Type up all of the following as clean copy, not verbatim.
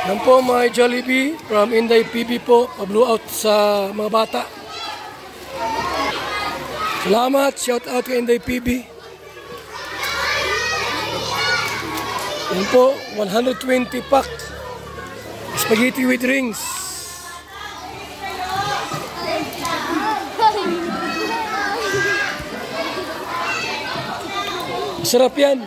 Yan po mga Jollibee from Inday PB po, pa-blow out sa mga bata. Salamat, shout out kay Inday PB. Yan po, 120 pack spaghetti with rings. Sarap yan.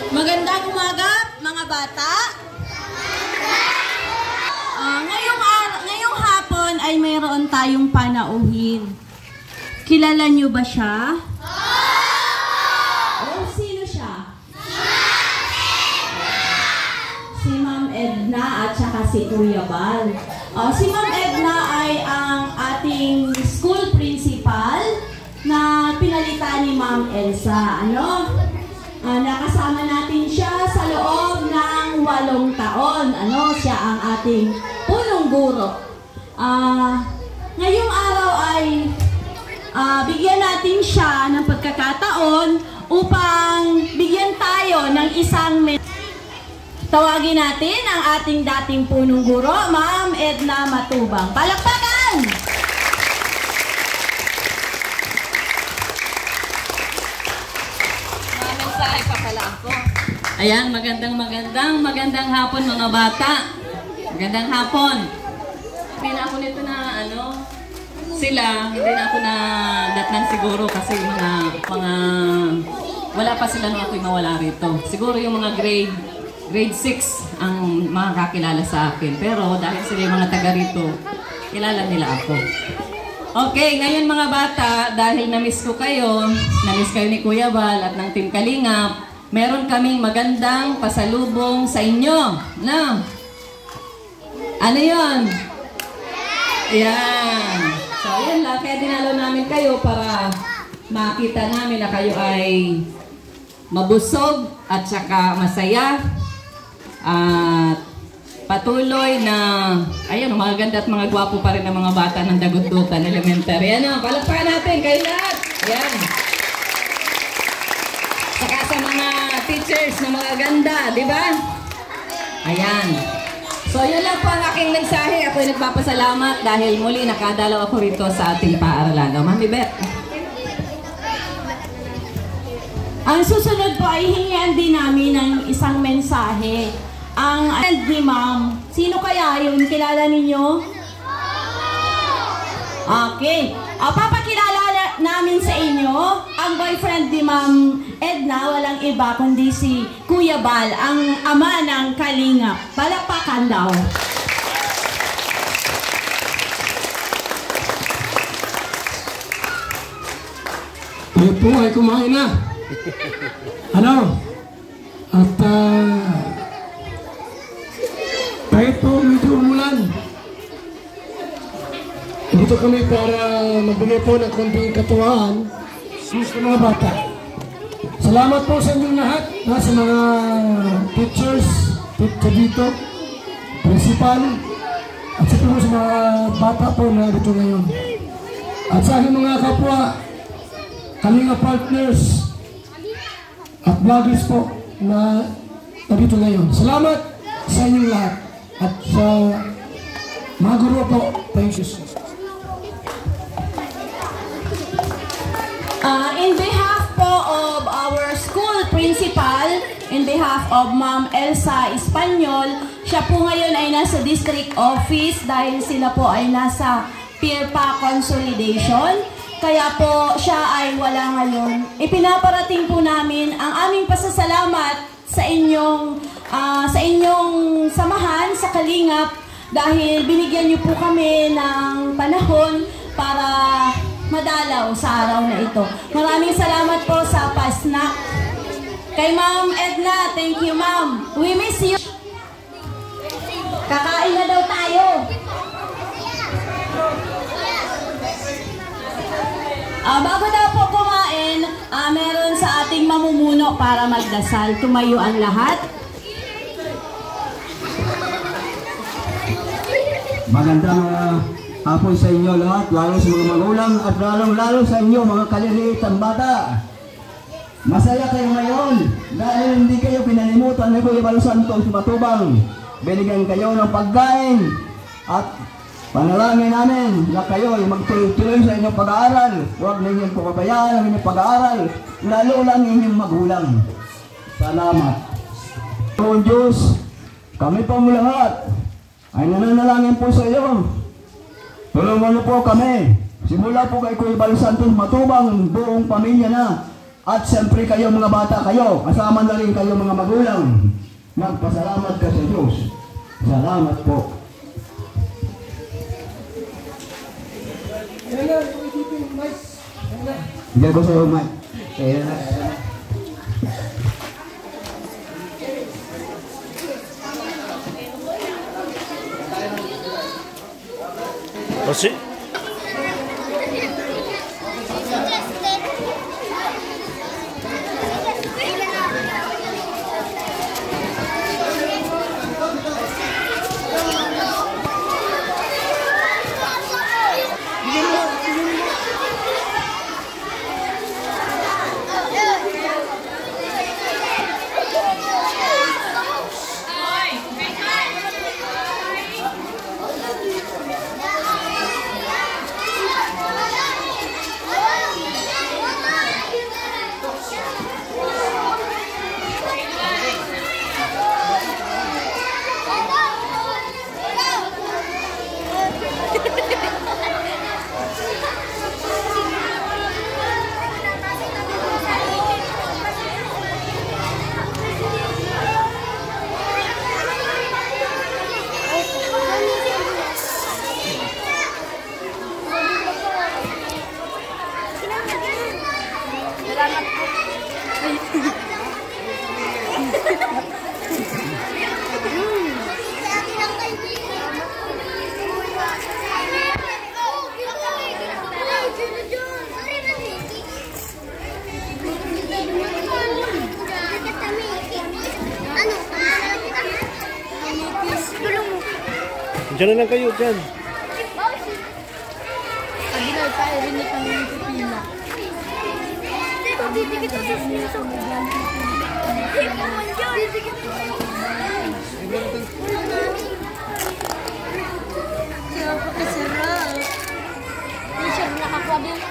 Magandang umaga, mga bata. Ngayong hapon ay mayroon tayong panauhin. Kilala niyo ba siya? Oh, sino siya? Si Ma'am Edna at saka si Kuya Bal. Si Ma'am Edna ay ang ating school principal na pinalitan ni Ma'am Elsa. Nakasama natin siya sa loob ng 8 taon. Siya ang ating punong guro. Ngayong araw ay bigyan natin siya ng pagkakataon upang bigyan tayo ng isang tawagin natin ang ating dating punong guro, Ma'am Edna Matubang. Palakpakan! Mensahe pa pala ako. Ayan, magandang hapon mga bata. Magandang hapon. Hindi na ako nito na sila, hindi na ako na datnan siguro kasi mga wala pa sila nung ako'y mawala rito. Siguro yung mga grade 6 ang makakakilala sa akin. Pero dahil sila yung mga taga rito, kilala nila ako. Okay, ngayon mga bata, dahil na-miss kayo ni Kuya Bal at ng Team Kalingap, meron kaming magandang pasalubong sa inyo. Ano yun? Ayan. So, ayan lang. Kaya dinalo namin kayo para makita namin na kayo ay mabusog at saka masaya. At patuloy na, ayan, mga ganda at mga gwapo pa rin ng mga bata ng Dagututan Elementary. Palakpakan natin kayo lahat. Ayan. Saka sa mga teachers na mga ganda, di ba? Ayan. So, yun lang po ang aking mensahe. Ako'y nagpapasalamat dahil muli nakadalaw ako rito sa ating paaralan. Mami Beth. Ang susunod po ay hingian din namin ng isang mensahe. Ang friend ni Ma'am. Sino kaya yun? Kilala ninyo? Okay. Papakilala namin sa inyo ang boyfriend ni Ma'am Edna, walang iba kundi si Kuya Bal, ang ama ng Kalingap. Palakpakan daw. Tayo po ay kumain na. At kahit po medyo umulan, dito kami para magbigay po ng konting katuwaan sa mga bata. Salamat po sa inyong lahat, sa mga teachers, dito, principal, at sa mga bata po na dito ngayon. At sa aking mga kapwa, Kalinga partners, at vloggers po na dito ngayon. Salamat sa inyong lahat. At sa mga guro po, thank you. In behalf po of our school principal, in behalf of Ma'am Elsa Espanyol, siya po ngayon ay nasa district office dahil sila po ay nasa PIRPA consolidation. Kaya po siya ay wala ngayon. Ipinaparating po namin ang aming pasasalamat sa inyong samahan sa Kalingap dahil binigyan niyo po kami ng panahon para madalaw sa araw na ito. Maraming salamat po sa pasnak. Kay Ma'am Edna, thank you Ma'am. We miss you. Kakain na daw tayo. Bago na po kumain, meron sa ating mamumuno para magdasal. Tumayo ang lahat. Magandang hapon sa inyo lahat, lalo sa mga magulang at lalo sa inyo mga kaliliitang bata. Masaya kayo ngayon dahil hindi kayo pinalimutan ni Kuya Balo Santos Matubang. Binigyan kayo ng pagkain at panalangin namin na kayo ay magtuloy-tuloy sa inyong pag-aaral. Huwag ninyong papabayaan ang inyong pag-aaral, lalo lang inyong magulang. Salamat. Panginoon Diyos, kami po mo lahat ay nananalangin po sa iyo. Tulungan mo po kami. Simula po kay Kuya Balo Santos Matubang, buong pamilya na. At siyempre kayo mga bata kayo, kasama na rin kayo mga magulang. Magpasalamat ka sa Diyos. Salamat po. Hindi ko sa iyo, Mike. Kaya na. Kasi diyan na lang kayo, diyan. Kabinay pa, rinig kami ng pipila. Dito, didikit ako sa siso. Dito naman dyan. Didikit ako sa siso. Sarap ka, sarap. Hindi siya nakakuha din.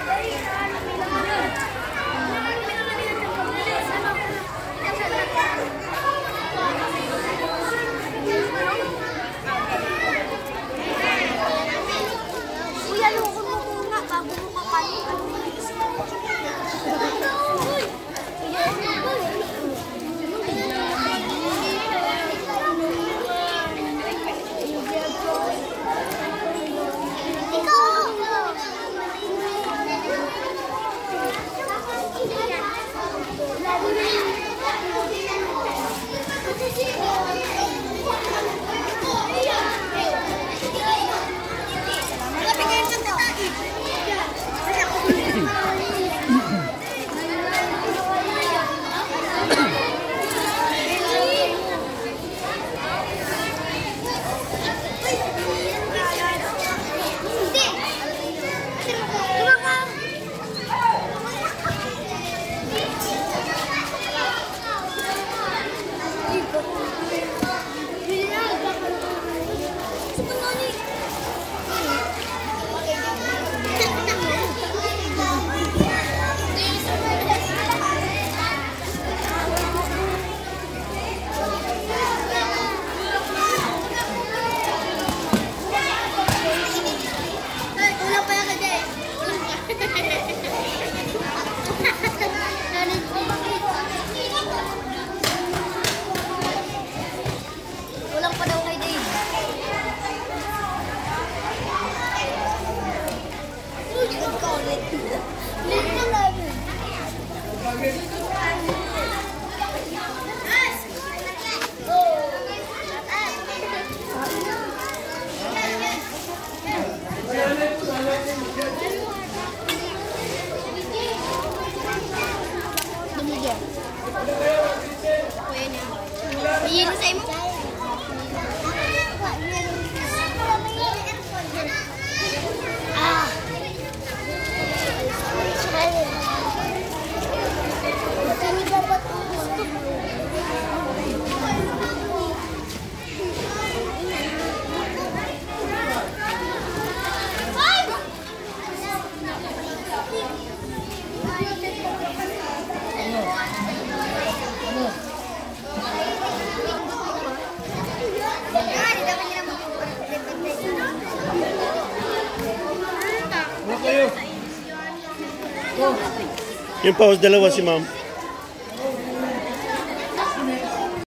Sino sa imo? Ah. Kani dapat gusto. Yung pause dalawa si ma'am.